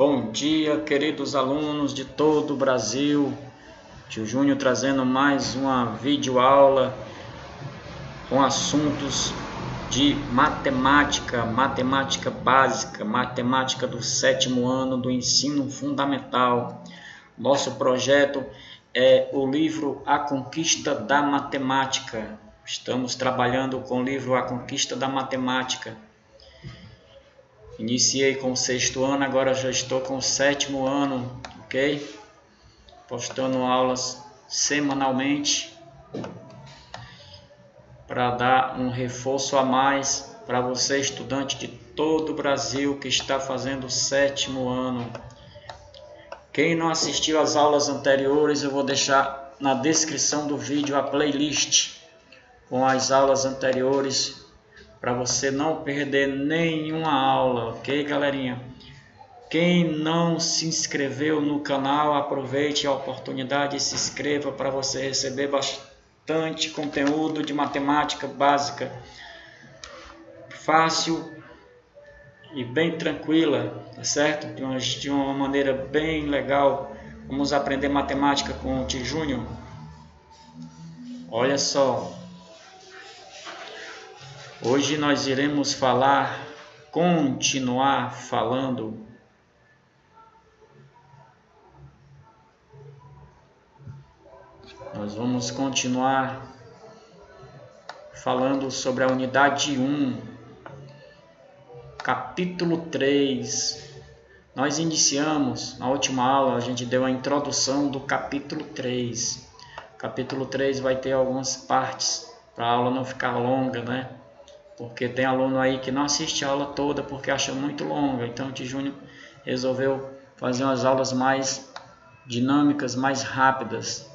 Bom dia, queridos alunos de todo o Brasil. Tio Júnior trazendo mais uma videoaula com assuntos de matemática, matemática básica, matemática do 7º ano do ensino fundamental. Nosso projeto é o livro A Conquista da Matemática. Estamos trabalhando com o livro A Conquista da Matemática. Iniciei com o 6º ano, agora já estou com o 7º ano, ok? Postando aulas semanalmente para dar um reforço a mais para você, estudante de todo o Brasil que está fazendo o 7º ano. Quem não assistiu às aulas anteriores, eu vou deixar na descrição do vídeo a playlist com as aulas anteriores, para você não perder nenhuma aula, ok, galerinha? Quem não se inscreveu no canal, aproveite a oportunidade e se inscreva para você receber bastante conteúdo de matemática básica, fácil e bem tranquila, tá certo? De uma maneira bem legal. Vamos aprender matemática com o Tio Júnior. Olha só. Hoje nós iremos continuar falando sobre a unidade 1, capítulo 3. Nós iniciamos, na última aula, a gente deu a introdução do capítulo 3. O capítulo 3 vai ter algumas partes, para a aula não ficar longa, né? Porque tem aluno aí que não assiste a aula toda porque acha muito longa. Então o Tio Júnior resolveu fazer umas aulas mais dinâmicas, mais rápidas.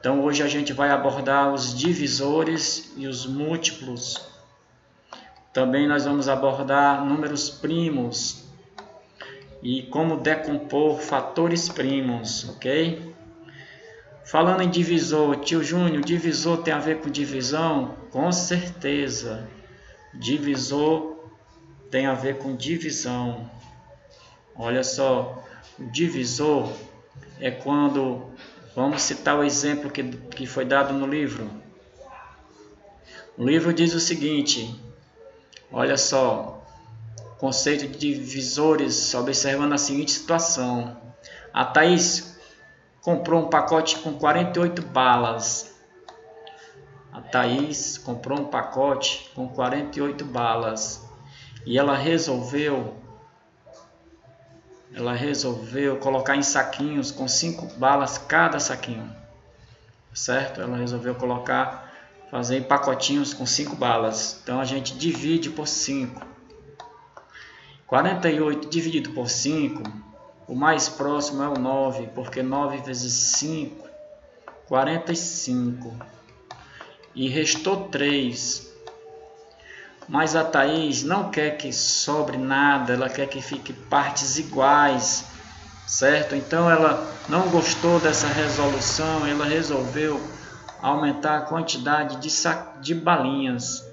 Então hoje a gente vai abordar os divisores e os múltiplos. Também nós vamos abordar números primos e como decompor fatores primos, ok? Falando em divisor, Tio Júnior, divisor tem a ver com divisão? Com certeza. Divisor tem a ver com divisão. Olha só, o divisor é quando, vamos citar o exemplo que foi dado no livro. O livro diz o seguinte, olha só, conceito de divisores, observando a seguinte situação. A Thaís comprou um pacote com 48 balas. A Thaís comprou um pacote com 48 balas e ela resolveu colocar em saquinhos com 5 balas cada saquinho, certo? Ela resolveu fazer em pacotinhos com 5 balas. Então a gente divide por 5. 48 dividido por 5, o mais próximo é o 9, porque 9 vezes 5, 45. E restou 3. Mas a Thaís não quer que sobre nada, ela quer que fique partes iguais, certo? Então ela não gostou dessa resolução, ela resolveu aumentar a quantidade de balinhas.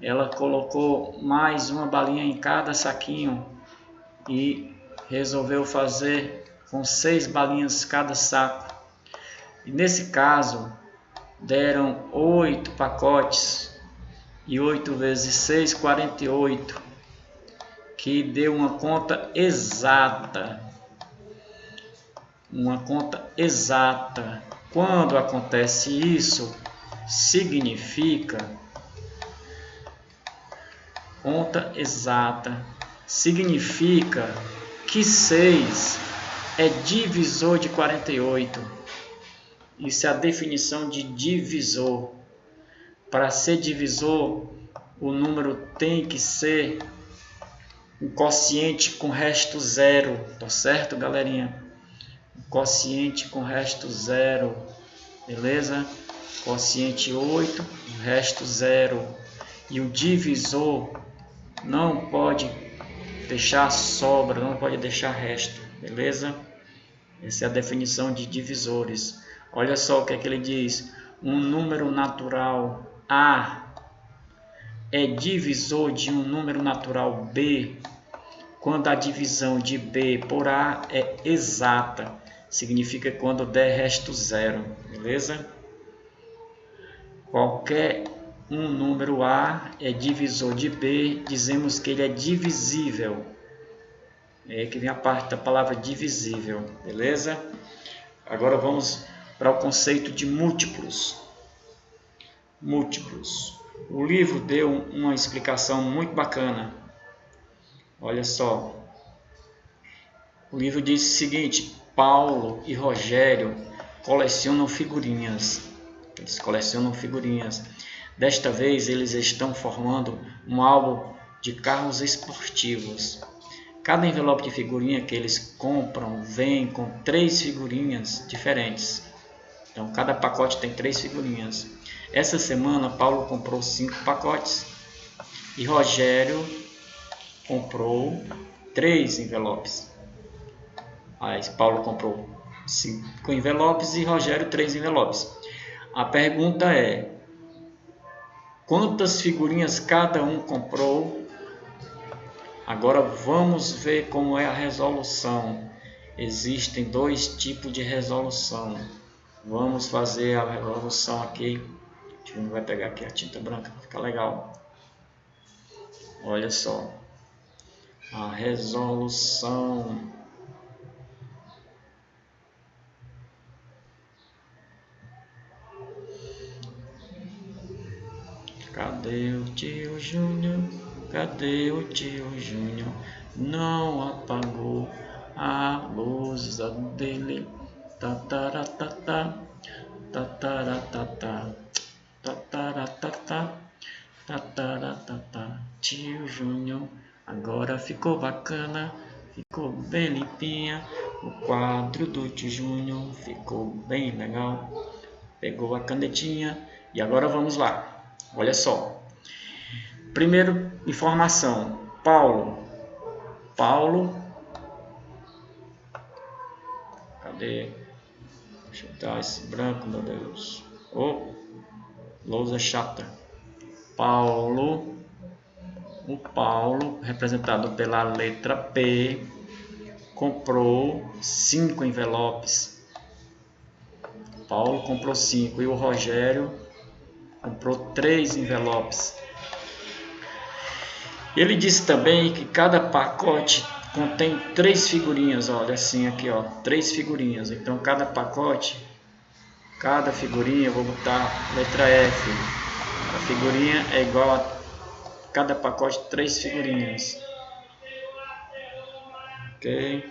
Ela colocou mais uma balinha em cada saquinho e resolveu fazer com 6 balinhas cada saco. E nesse caso, deram 8 pacotes, e 8 vezes 6, 48, que deu uma conta exata. Uma conta exata. Quando acontece isso, significa conta exata. Significa que 6 é divisor de 48. Isso é a definição de divisor. Para ser divisor, o número tem que ser um quociente com resto zero, tá certo, galerinha? Um quociente com resto zero, beleza? Quociente 8, resto zero. E o divisor não pode deixar sobra, não pode deixar resto, beleza? Essa é a definição de divisores. Olha só o que é que ele diz. Um número natural A é divisor de um número natural B quando a divisão de B por A é exata. Significa quando der resto zero, beleza? Qualquer um número A é divisor de B, dizemos que ele é divisível. É aí que vem a parte da palavra divisível, beleza? Agora vamos para o conceito de múltiplos. Múltiplos. O livro deu uma explicação muito bacana. Olha só. O livro diz o seguinte: Paulo e Rogério colecionam figurinhas. Eles colecionam figurinhas. Desta vez eles estão formando um álbum de carros esportivos. Cada envelope de figurinha que eles compram vem com 3 figurinhas diferentes. Então, cada pacote tem 3 figurinhas. Essa semana, Paulo comprou 5 pacotes e Rogério comprou 3 envelopes. Aí, Paulo comprou 5 envelopes e Rogério 3 envelopes. A pergunta é: quantas figurinhas cada um comprou? Agora vamos ver como é a resolução. Existem 2 tipos de resolução. Vamos fazer a resolução aqui. A gente vai pegar aqui a tinta branca, fica legal. Olha só. A resolução. Cadê o tio Júnior? Cadê o tio Júnior? Não apagou a luz dele. Tataratata, tataratata, tataratata, tataratata. Tio Júnior, agora ficou bacana, ficou bem limpinha. O quadro do tio Júnior ficou bem legal. Pegou a canetinha e agora vamos lá. Olha só. Primeiro, informação. Paulo. Cadê? Deixa eu dar esse branco, meu Deus. Lousa chata. Paulo. O Paulo, representado pela letra P, comprou 5 envelopes. Paulo comprou 5 e o Rogério comprou 3 envelopes. Ele disse também que cada pacote contém 3 figurinhas, olha assim aqui, ó, 3 figurinhas. Então cada pacote, cada figurinha, eu vou botar letra F. A figurinha é igual a cada pacote 3 figurinhas. Ok?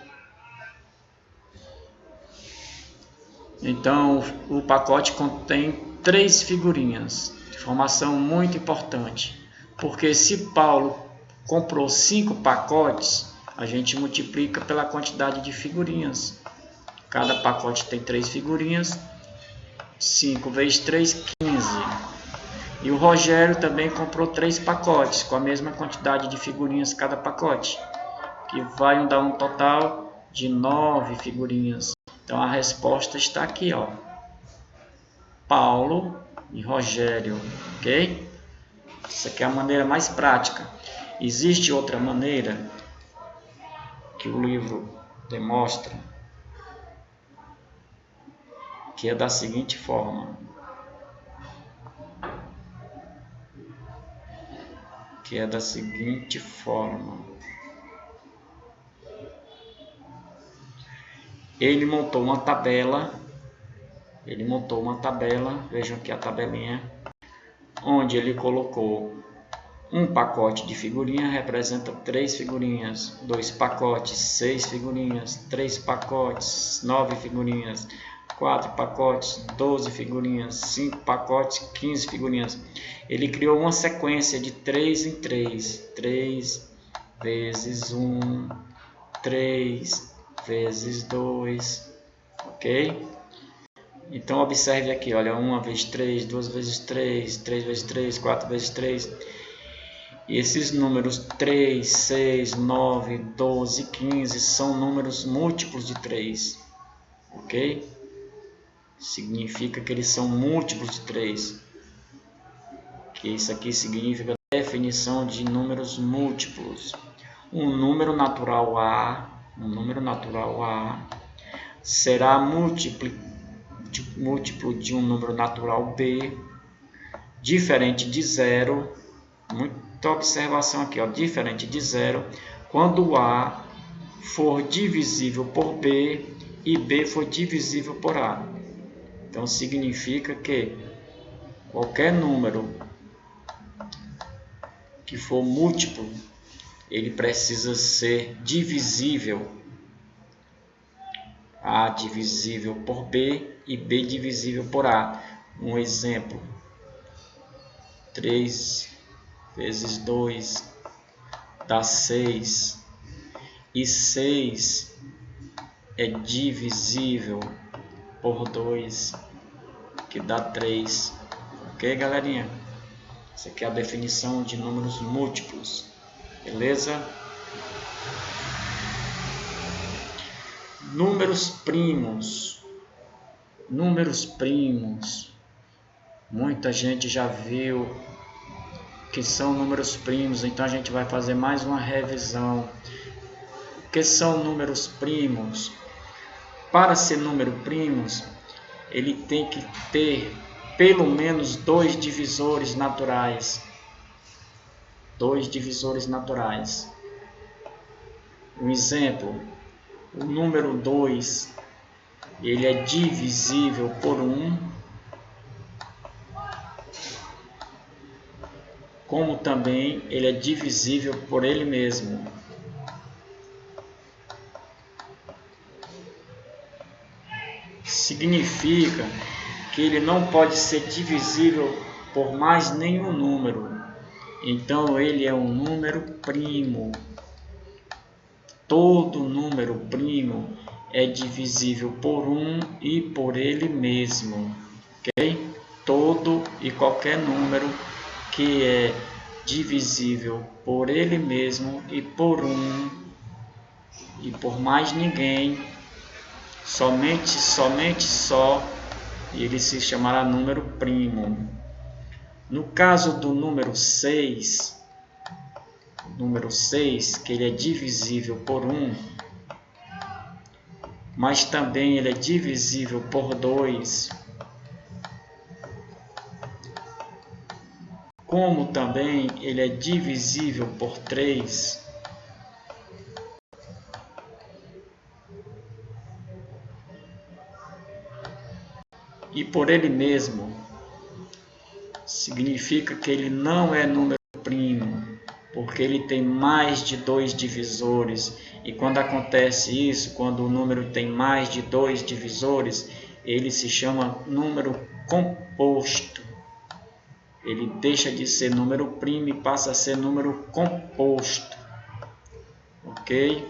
Então o pacote contém 3 figurinhas. Informação muito importante. Porque se Paulo comprou 5 pacotes, a gente multiplica pela quantidade de figurinhas. Cada pacote tem 3 figurinhas. 5 vezes 3, 15. E o Rogério também comprou 3 pacotes, com a mesma quantidade de figurinhas cada pacote, que vai dar um total de 9 figurinhas. Então a resposta está aqui, ó. Paulo e Rogério, ok? Essa aqui é a maneira mais prática. Existe outra maneira que o livro demonstra, que é da seguinte forma. Ele montou uma tabela. Vejam aqui a tabelinha, onde ele colocou um pacote de figurinha, representa 3 figurinhas, 2 pacotes, 6 figurinhas, 3 pacotes, 9 figurinhas, 4 pacotes, 12 figurinhas, 5 pacotes, 15 figurinhas. Ele criou uma sequência de 3 em 3, 3 vezes 1, 3 vezes 2, ok? Então observe aqui, olha, 1 vezes 3, 2 vezes 3, 3 vezes 3, 4 vezes 3. E esses números 3, 6, 9, 12, 15 são números múltiplos de 3, ok? Significa que eles são múltiplos de 3. Que isso aqui significa definição de números múltiplos. um número natural A será múltiplo de um número natural B, diferente de zero. Muita observação aqui, ó, diferente de zero, quando A for divisível por B e B for divisível por A. Então, significa que qualquer número que for múltiplo, ele precisa ser divisível. A divisível por B e B divisível por A. Um exemplo: 3 vezes 2 dá 6. E 6 é divisível por 2, que dá 3. Ok, galerinha? Essa aqui é a definição de números múltiplos. Beleza? Números primos. Números primos. Muita gente já viu que são números primos, então a gente vai fazer mais uma revisão. O que são números primos? Para ser número primos, ele tem que ter pelo menos 2 divisores naturais. 2 divisores naturais. Um exemplo: o número 2, ele é divisível por 1, como também ele é divisível por ele mesmo. Significa que ele não pode ser divisível por mais nenhum número. Então ele é um número primo. Todo número primo é divisível por 1 e por ele mesmo. Ok? Todo e qualquer número que é divisível por ele mesmo e por 1 e por mais ninguém, somente só, ele se chamará número primo. No caso do número 6, que ele é divisível por 1, mas também ele é divisível por 2, como também ele é divisível por 3, e por ele mesmo. Significa que ele não é número primo, porque ele tem mais de 2 divisores. E quando acontece isso, quando o número tem mais de 2 divisores, ele se chama número composto. Ele deixa de ser número primo e passa a ser número composto. Ok?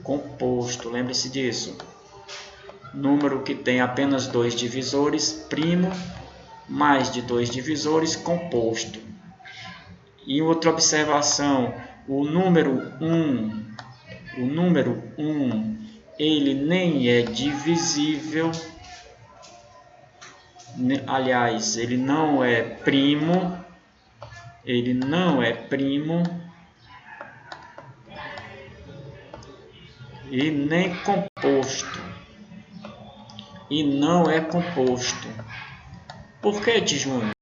Composto, lembre-se disso. Número que tem apenas 2 divisores, primo. Mais de 2 divisores, composto. E outra observação: o número 1, ele nem é divisível. Aliás, ele não é primo. E nem composto. E não é composto. Por que, Júnior?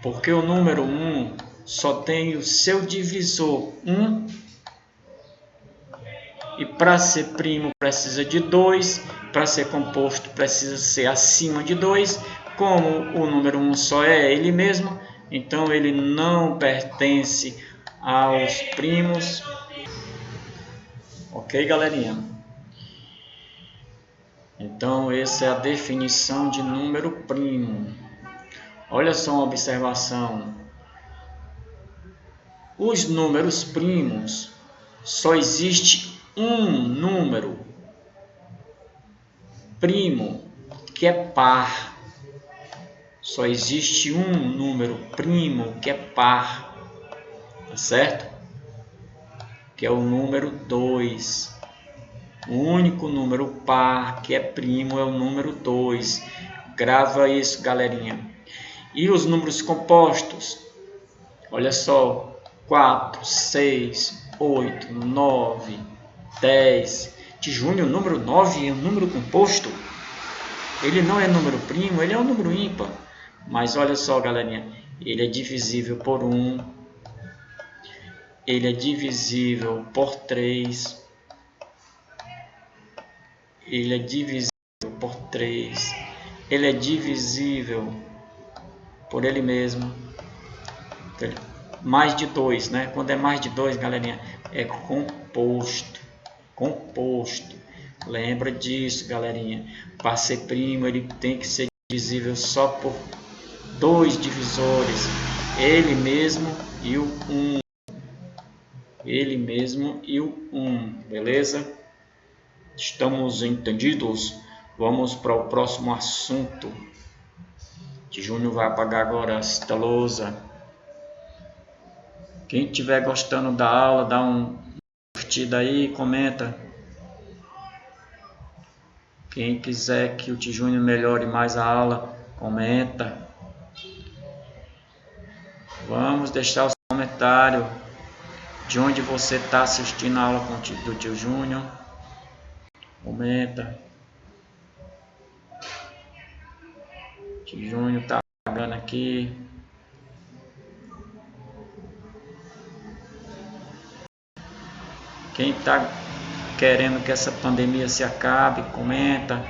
Porque o número 1 só tem o seu divisor 1, e para ser primo precisa de 2, para ser composto precisa ser acima de 2. Como o número 1 só é ele mesmo, então ele não pertence aos primos. Ok, galerinha? Então essa é a definição de número primo. Olha só uma observação: os números primos, só existe um número primo que é par. Só existe um número primo que é par, tá certo? Que é o número 2. O único número par que é primo é o número 2. Grava isso, galerinha. E os números compostos? Olha só, 4, 6, 8, 9, 10. De Júnior, o número 9 é um número composto. Ele não é número primo, ele é um número ímpar. Mas olha só, galerinha, ele é divisível por 1. Ele é divisível por 3. Ele é divisível por 3. Ele é divisível por ele mesmo. Mais de 2, né? Quando é mais de 2, galerinha, é composto. Composto. Lembra disso, galerinha. Para ser primo, ele tem que ser divisível só por 2 divisores. Ele mesmo e o 1. Ele mesmo e o 1. Beleza? Estamos entendidos? Vamos para o próximo assunto. Que Júnior vai apagar agora esta lousa. Quem estiver gostando da aula, dá uma curtida aí, comenta. Quem quiser que o Tio Júnior melhore mais a aula, comenta. Vamos deixar o seu comentário de onde você está assistindo a aula do Tio Júnior. Comenta. O Tio Júnior está apagando aqui. Quem está querendo que essa pandemia se acabe, comenta.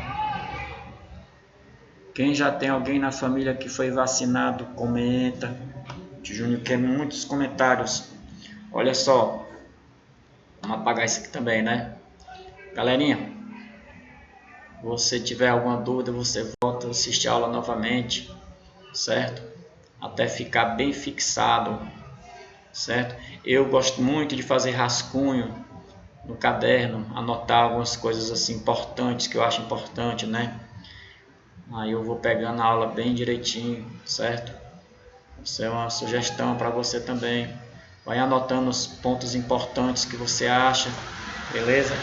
Quem já tem alguém na família que foi vacinado, comenta. O Tio Júnior quer muitos comentários. Olha só. Vamos apagar isso aqui também, né? Galerinha, se você tiver alguma dúvida, você volta a assistir a aula novamente, certo? Até ficar bem fixado, certo? Eu gosto muito de fazer rascunho no caderno, anotar algumas coisas assim importantes que eu acho importante, né? Aí eu vou pegando a aula bem direitinho, certo? Isso é uma sugestão para você também. Vai anotando os pontos importantes que você acha, beleza?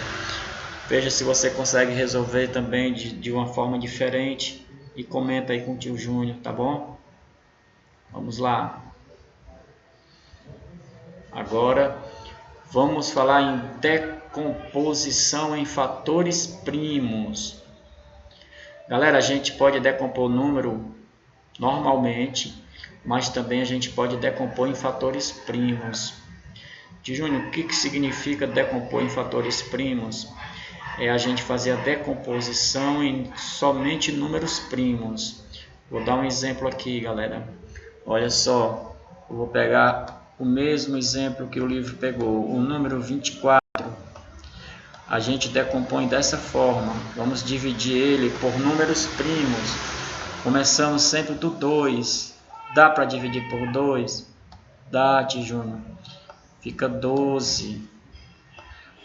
Veja se você consegue resolver também de uma forma diferente e comenta aí com o Tio Júnior, tá bom? Vamos lá. Agora vamos falar em decomposição em fatores primos. Galera, a gente pode decompor o número normalmente, mas também a gente pode decompor em fatores primos. Tio Júnior, o que significa decompor em fatores primos? É a gente fazer a decomposição em somente números primos. Vou dar um exemplo aqui, galera. Olha só, eu vou pegar o mesmo exemplo que o livro pegou, o número 24. A gente decompõe dessa forma. Vamos dividir ele por números primos. Começamos sempre do 2. Dá para dividir por 2? Dá, Tio Júnior. Fica 12.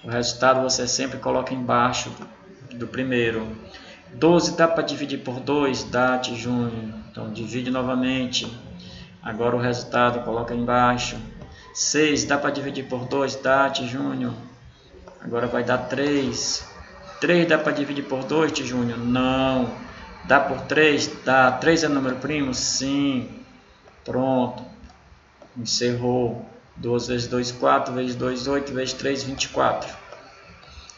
O resultado você sempre coloca embaixo do primeiro. 12 dá para dividir por 2? Dá, Tio Júnior. Então divide novamente. Agora o resultado coloca embaixo. 6 dá para dividir por 2? Dá, Tio Júnior. Agora vai dar 3. 3 dá para dividir por 2, Tio Júnior? Não. Dá por 3? Dá. 3 é número primo? Sim. Pronto. Encerrou. 2 vezes 2, 4. Vezes 2, 8. Vezes 3, 24.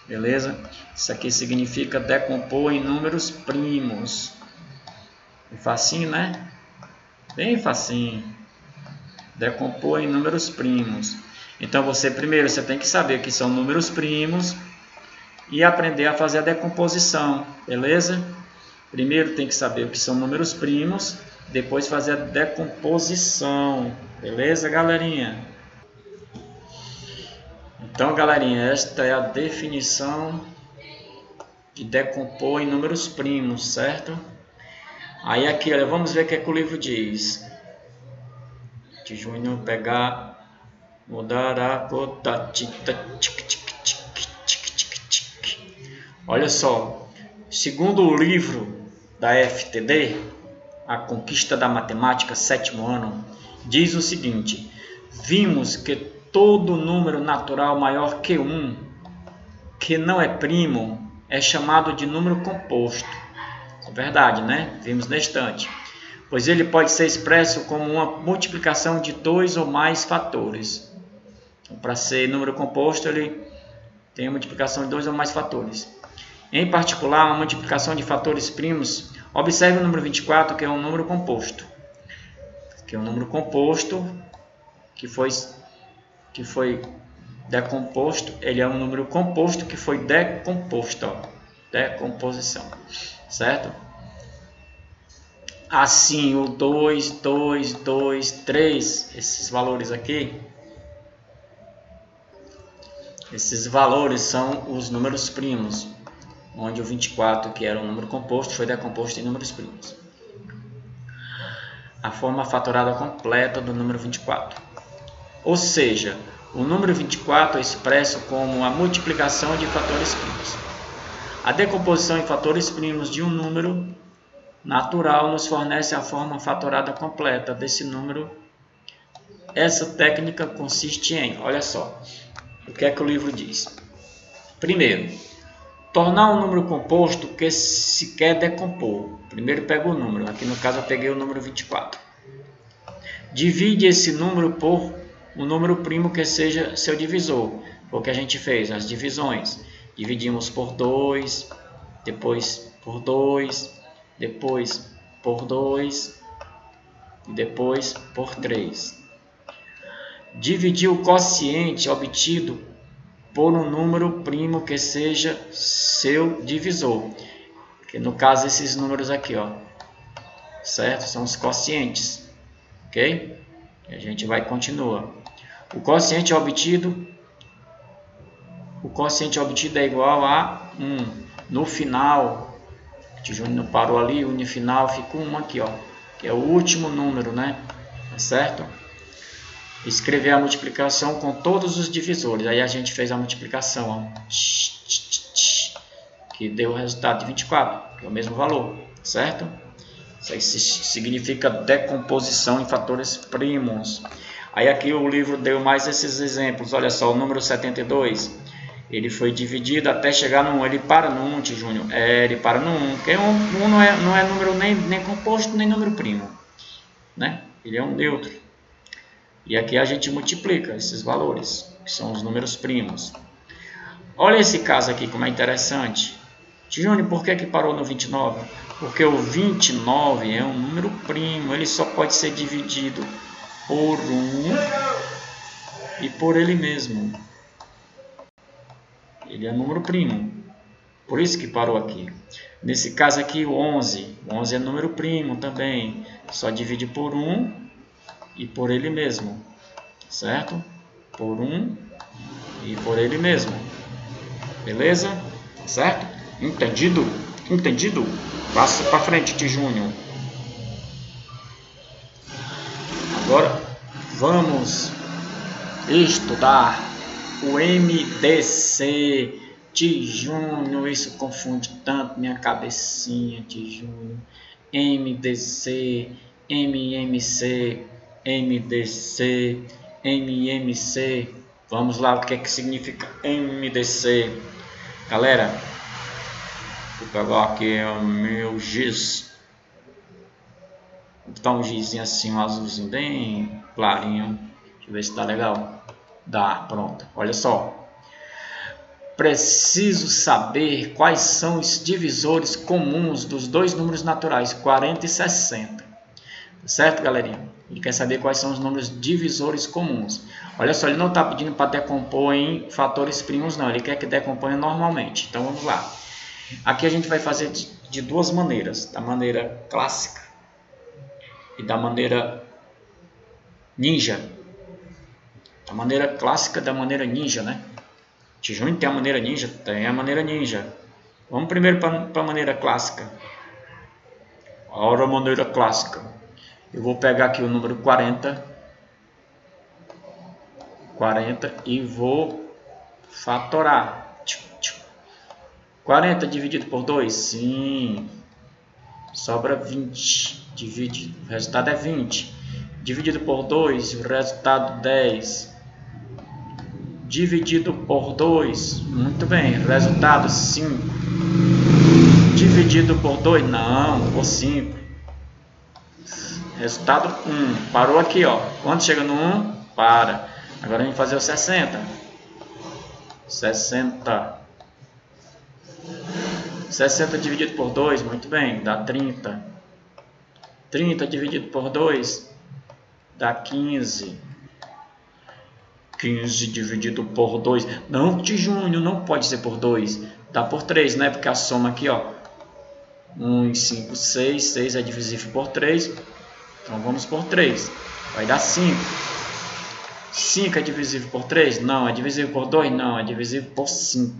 Beleza? Isso aqui significa decompor em números primos. É facinho, né? Bem facinho. Decompor em números primos. Então, primeiro você tem que saber que são números primos e aprender a fazer a decomposição, beleza? Primeiro tem que saber o que são números primos, depois fazer a decomposição, beleza, galerinha? Então, galerinha, esta é a definição de decompor em números primos, certo? Aí aqui, olha, vamos ver o que é que o livro diz. De Júnior pegar, mudar a cor. Olha só, segundo o livro da FTD, A Conquista da Matemática, 7º ano, diz o seguinte: vimos que todo número natural maior que 1, que não é primo, é chamado de número composto. É verdade, né? Vimos na estante. Pois ele pode ser expresso como uma multiplicação de 2 ou mais fatores. Para ser número composto, ele tem a multiplicação de 2 ou mais fatores. Em particular, uma multiplicação de fatores primos, observe o número 24, que é um número composto. Que é um número composto que foi decomposto. Ele é um número composto que foi decomposto. Ó, decomposição. Certo? Assim, o 2, 2, 2, 3, esses valores aqui, esses valores são os números primos, onde o 24, que era um número composto, foi decomposto em números primos. A forma fatorada completa do número 24. Ou seja, o número 24 é expresso como a multiplicação de fatores primos. A decomposição em fatores primos de um número natural nos fornece a forma fatorada completa desse número. Essa técnica consiste em, olha só, o que é que o livro diz? Primeiro, tornar um número composto que se quer decompor. Primeiro pega o número, aqui no caso eu peguei o número 24. Divide esse número por um número primo que seja seu divisor. Foi o que a gente fez, as divisões. Dividimos por 2, depois por 2, depois por 2 e depois por 3. Dividir o quociente obtido por um número primo que seja seu divisor. Que no caso esses números aqui, ó, certo? São os quocientes, ok? E a gente vai continuar. O quociente obtido é igual a 1. No final, o Júnior parou ali, no final fica 1 aqui, ó, que é o último número, né? Tá certo? Escrever a multiplicação com todos os divisores. Aí a gente fez a multiplicação, ó, que deu o resultado de 24, que é o mesmo valor, certo? Isso aí significa decomposição em fatores primos. Aí aqui o livro deu mais esses exemplos. Olha só, o número 72, ele foi dividido até chegar no 1. Ele para no 1, Tio Júnior? Ele para no 1, porque 1 não é número nem composto, nem número primo, né? Ele é um neutro. E aqui a gente multiplica esses valores, que são os números primos. Olha esse caso aqui, como é interessante. Tio Júnior, por que parou no 29? Porque o 29 é um número primo, ele só pode ser dividido por 1 e por ele mesmo. Ele é número primo, por isso que parou aqui. Nesse caso aqui, o 11 é número primo também, só divide por 1 e por ele mesmo, certo? Por 1 e por ele mesmo, beleza? Certo? Entendido? Entendido? Passa para frente, Tio Júnior. Agora vamos estudar o MDC. Tio Júnior, isso confunde tanto minha cabecinha, Tio Júnior. MDC, MMC, MDC, MMC. Vamos lá, o que é que significa MDC? Galera, vou pegar aqui o meu giz. Vou botar um gizinho assim, um azulzinho bem clarinho. Deixa eu ver se tá legal. Dá, pronto. Olha só. Preciso saber quais são os divisores comuns dos dois números naturais, 40 e 60. Certo, galerinha? Ele quer saber quais são os números divisores comuns. Olha só, ele não está pedindo para decompor em fatores primos, não. Ele quer que decomponha normalmente. Então, vamos lá. Aqui a gente vai fazer de duas maneiras. Da maneira clássica e da maneira ninja. Da maneira clássica e da maneira ninja, né? Tio Júnior tem a maneira ninja? Tem a maneira ninja. Vamos primeiro para a maneira clássica. Ora, a maneira clássica. Eu vou pegar aqui o número 40 e vou fatorar. 40 dividido por 2? Sim. Sobra 20. Divide. O resultado é 20. Dividido por 2, o resultado 10. Dividido por 2, muito bem, resultado 5. Dividido por 2, não, por 5. Resultado 1, parou aqui, ó. Quando chega no 1, para. Agora a gente vai fazer o 60. 60 dividido por 2, muito bem, dá 30. 30 dividido por 2 dá 15. 15 dividido por 2. Não, de Júnior, não pode ser por 2. Dá por 3, né? Porque a soma aqui, ó. 1, 5, 6. 6 é divisível por 3. Então vamos por 3. Vai dar 5. 5 é divisível por 3? Não. É divisível por 2? Não. É divisível por 5.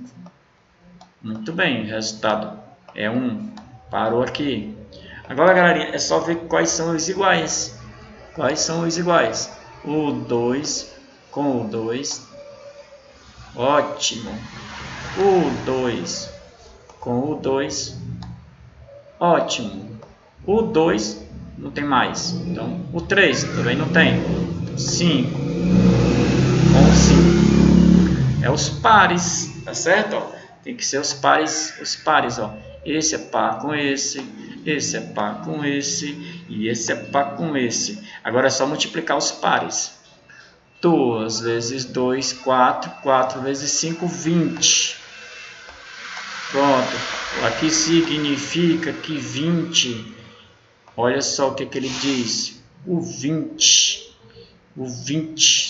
Muito bem. O resultado é 1. Parou aqui. Agora, galerinha, é só ver quais são os iguais. Quais são os iguais? O 2 com o 2. Ótimo. O 2 com o 2. Ótimo. O 2 não tem mais. Então, o 3 também não tem. 5 com 5. É os pares, tá certo? Ó, tem que ser os pares, ó. Esse é par com esse é par com esse e esse é par com esse. Agora é só multiplicar os pares. 2 vezes 2, 4. 4 vezes 5, 20. Pronto. Aqui significa que 20, olha só o que ele diz. O 20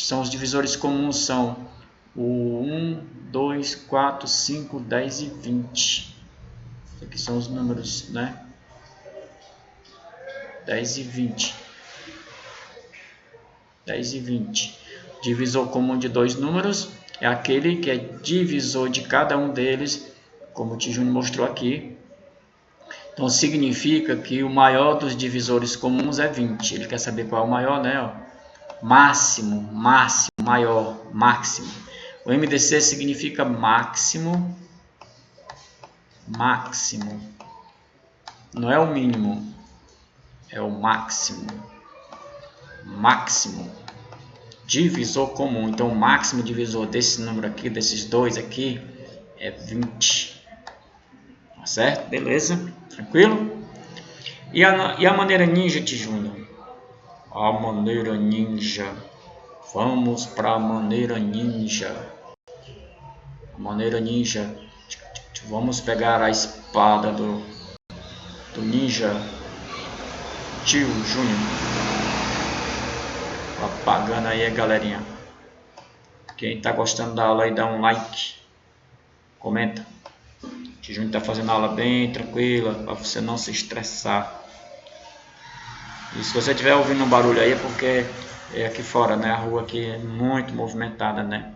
são os divisores comuns, são o 1, 2, 4, 5, 10 e 20. Aqui são os números, né? 10 e 20. 10 e 20. Divisor comum de dois números é aquele que é divisor de cada um deles, como o Tio Júnior mostrou aqui. Então significa que o maior dos divisores comuns é 20. Ele quer saber qual é o maior, né? Ó. Máximo, maior, máximo. O MDC significa máximo. Não é o mínimo, é o máximo. Divisor comum. Então o máximo divisor desse número aqui, desses dois aqui, é 20. Tá certo? Beleza? Tranquilo? E a maneira ninja, Tio Júnior? A maneira ninja. Vamos para a maneira ninja. Vamos pegar a espada do ninja Tio Júnior. Apagando aí, galerinha. Quem tá gostando da aula aí, dá um like. Comenta. O Tio Júnior tá fazendo a aula bem tranquila, para você não se estressar. E se você estiver ouvindo um barulho aí, é porque é aqui fora, né? A rua aqui é muito movimentada, né?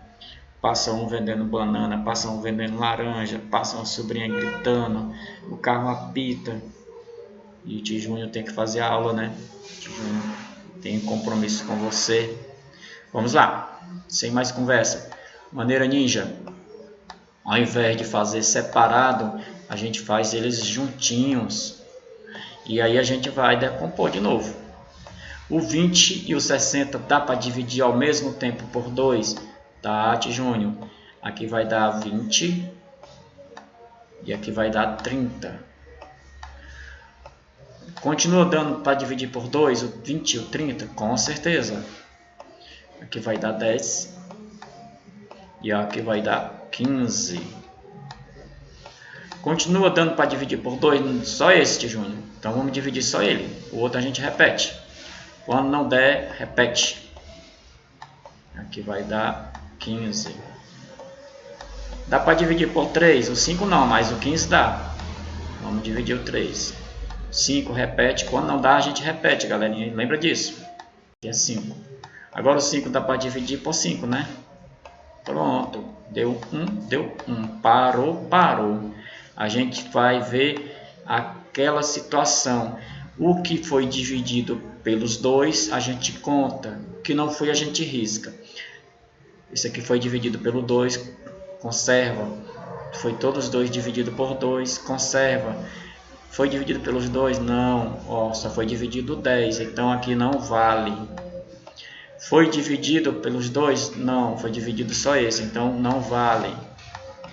Passa um vendendo banana, passa um vendendo laranja, passa uma sobrinha gritando, o carro apita. E o Tio Júnior tem que fazer a aula, né? O Tio Júnior tem compromisso com você. Vamos lá, sem mais conversa. Maneira ninja. Ao invés de fazer separado, a gente faz eles juntinhos. E aí a gente vai decompor de novo. O 20 e o 60 dá para dividir ao mesmo tempo por 2? Tá, Tio Júnior? Aqui vai dar 20 e aqui vai dar 30. Continua dando para dividir por 2 o 20 e o 30? Com certeza. Aqui vai dar 10 e aqui vai dar 15. Continua dando para dividir por 2 só esse, Tio Júnior. Então vamos dividir só ele. O outro a gente repete. Quando não der, repete. Aqui vai dar 15. Dá para dividir por 3? O 5 não, mas o 15 dá. Vamos dividir o 3. 5 repete. Quando não dá, a gente repete, galerinha. Lembra disso? Aqui é 5. Agora o 5 dá para dividir por 5, né? Pronto. Deu 1, deu 1. Parou. A gente vai ver aquela situação. O que foi dividido pelos 2, a gente conta. O que não foi, a gente risca. Esse aqui foi dividido pelo 2, conserva. Foi todos os 2 dividido por 2, conserva. Foi dividido pelos 2? Não. Ó, só foi dividido 10, então aqui não vale. Foi dividido pelos 2? Não, foi dividido só esse, então não vale.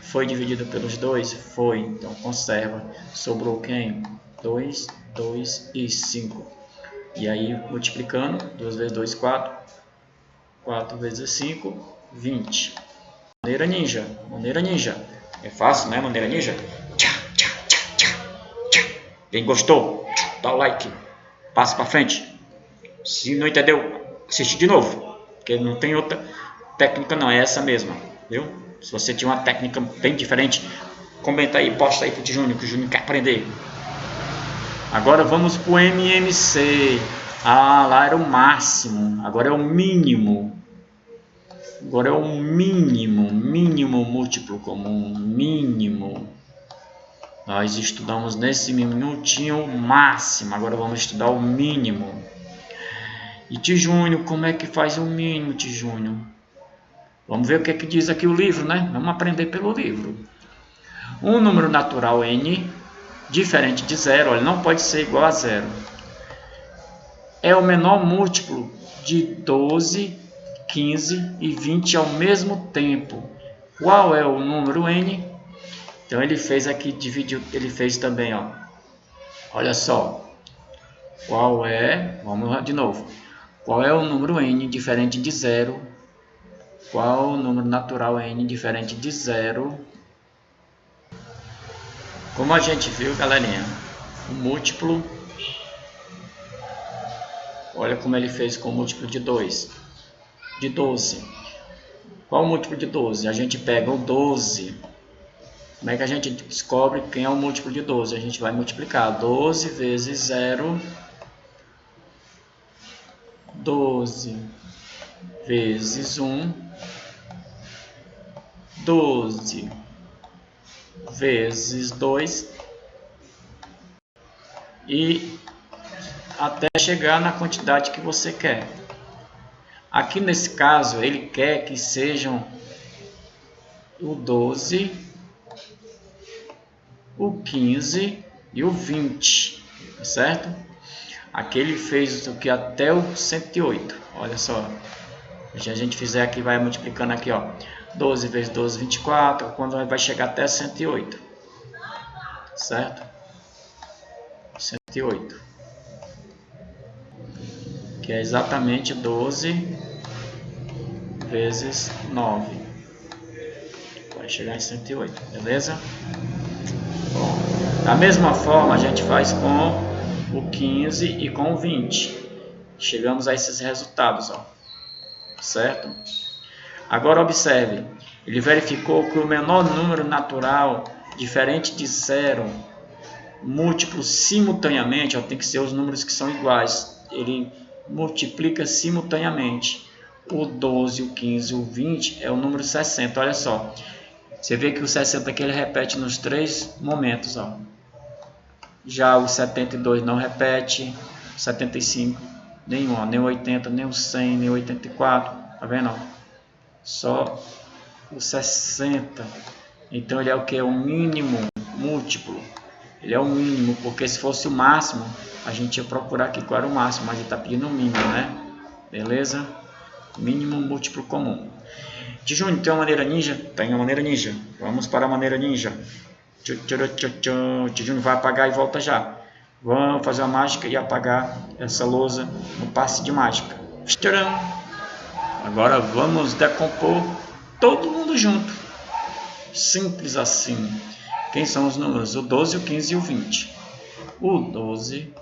Foi dividido pelos 2? Foi, então conserva. Sobrou quem? 2, 2 e 5. E aí, multiplicando, 2 vezes 2, 4. 4 vezes 5, 20. Maneira ninja. Maneira ninja. É fácil, né? Maneira ninja. Tchá, tchá, tchá, tchá, tchá. Quem gostou, dá o like. Passa para frente. Se não entendeu, assiste de novo. Porque não tem outra técnica não, é essa mesma. Viu? Se você tinha uma técnica bem diferente, comenta aí, posta aí pro Júnior, que o Júnior quer aprender. Agora vamos pro MMC. Ah, lá era o máximo. Agora é o mínimo. Agora é o mínimo. Mínimo múltiplo comum. Mínimo. Nós estudamos nesse minutinho o máximo. Agora vamos estudar o mínimo. E Tijúnior, como é que faz o mínimo, Tijúnior? Vamos ver o que é que diz aqui o livro, né? Vamos aprender pelo livro. Um número natural n, diferente de zero, olha, não pode ser igual a zero. É o menor múltiplo de 12, 15 e 20 ao mesmo tempo. Qual é o número n? Então ele fez aqui, dividiu, ele fez também, ó. Olha só. Qual é, vamos lá de novo. Qual é o número n diferente de zero? Qual o número natural n diferente de zero? Como a gente viu, galerinha, o múltiplo, olha como ele fez com o múltiplo de 2, de 12. Qual o múltiplo de 12? A gente pega o 12. Como é que a gente descobre quem é o múltiplo de 12? A gente vai multiplicar 12 vezes 0, 12 vezes 1, 12 vezes 2 e até chegar na quantidade que você quer. Aqui nesse caso, ele quer que sejam o 12, o 15 e o 20, certo? Aqui ele fez o que até o 108. Olha só. Se a gente fizer aqui, vai multiplicando aqui, ó. 12 vezes 12, 24, quando vai chegar até 108. Certo? 108. Que é exatamente 12 vezes 9. Vai chegar em 108, beleza? Bom, da mesma forma, a gente faz com o 15 e com o 20. Chegamos a esses resultados, ó. Certo? Agora observe, ele verificou que o menor número natural diferente de zero, múltiplo simultaneamente, ó, tem que ser os números que são iguais, ele multiplica simultaneamente. O 12, o 15, o 20 é o número 60, olha só. Você vê que o 60 aqui ele repete nos três momentos, ó. Já o 72 não repete, 75 nenhum, ó, nem o 80, nem o 100, nem o 84, tá vendo? Ó? Só o 60. Então ele é o que? O mínimo múltiplo. Ele é o mínimo, porque se fosse o máximo, a gente ia procurar aqui qual era o máximo, mas ele está pedindo o mínimo, né? Beleza? Mínimo múltiplo comum. Tijúnior, tem uma maneira ninja? Tem uma maneira ninja. Vamos para a maneira ninja. Tijúnior vai apagar e volta já. Vamos fazer a mágica e apagar essa lousa no passe de mágica. Tcharam! Agora vamos decompor todo mundo junto. Simples assim. Quem são os números? O 12, o 15 e o 20. O 12,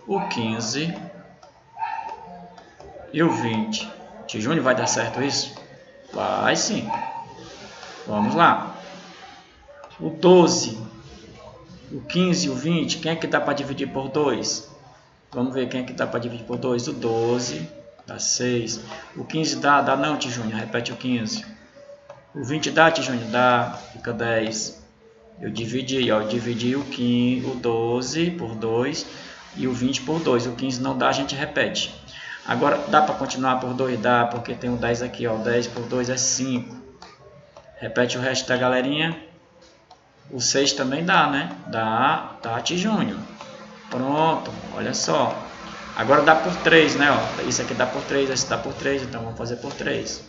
o 15 e o 20. Tijúnior, vai dar certo isso? Vai sim. Vamos lá. O 12, o 15 e o 20, quem é que dá para dividir por 2? Vamos ver quem é que dá para dividir por 2. O 12 dá 6. O 15 dá? Dá não, Tijúnior. Repete o 15. O 20 dá, Tijúnior? Dá. Fica 10. Eu dividi, ó. Eu dividi o 15, o 12 por 2 e o 20 por 2. O 15 não dá, a gente repete. Agora, dá para continuar por 2? Dá, porque tem o 10 aqui, ó. 10 por 2 é 5. Repete o resto da galerinha. O 6 também dá, né? Dá, tá, Tijúnior. Pronto, olha só. Agora dá por 3, né? Ó. Isso aqui dá por 3, esse dá por 3, então vamos fazer por 3.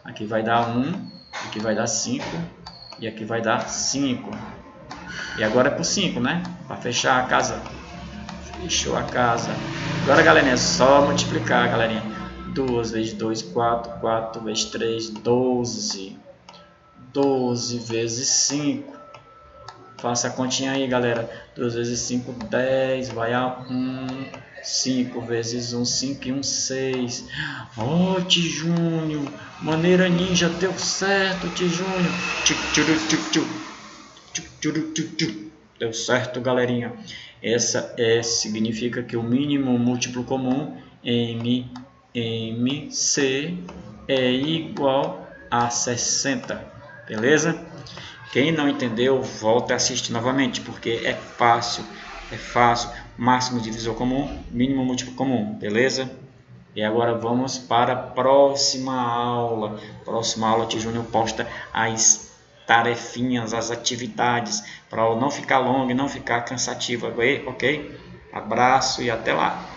Aqui vai dar 1, aqui vai dar 5 e aqui vai dar 5. E agora é por 5, né? Para fechar a casa. Fechou a casa. Agora, galerinha, é só multiplicar, galerinha. 2 vezes 2, 4. 4 vezes 3, 12. 12 vezes 5. Faça a continha aí, galera. 2 vezes 5, 10. Vai a 1. 5 vezes 1, 5 e 1, 6. Ó, Tijúnior. Maneira ninja, deu certo, Tijúnior. Deu certo, galerinha. Essa significa que o mínimo múltiplo comum MC é igual a 60. Beleza? Quem não entendeu, volta a assistir novamente, porque é fácil. É fácil. Máximo divisor comum, mínimo múltiplo comum. Beleza? E agora vamos para a próxima aula. Próxima aula, Tio Júnior posta as tarefinhas, as atividades, para não ficar longo e não ficar cansativo, ok? Abraço e até lá!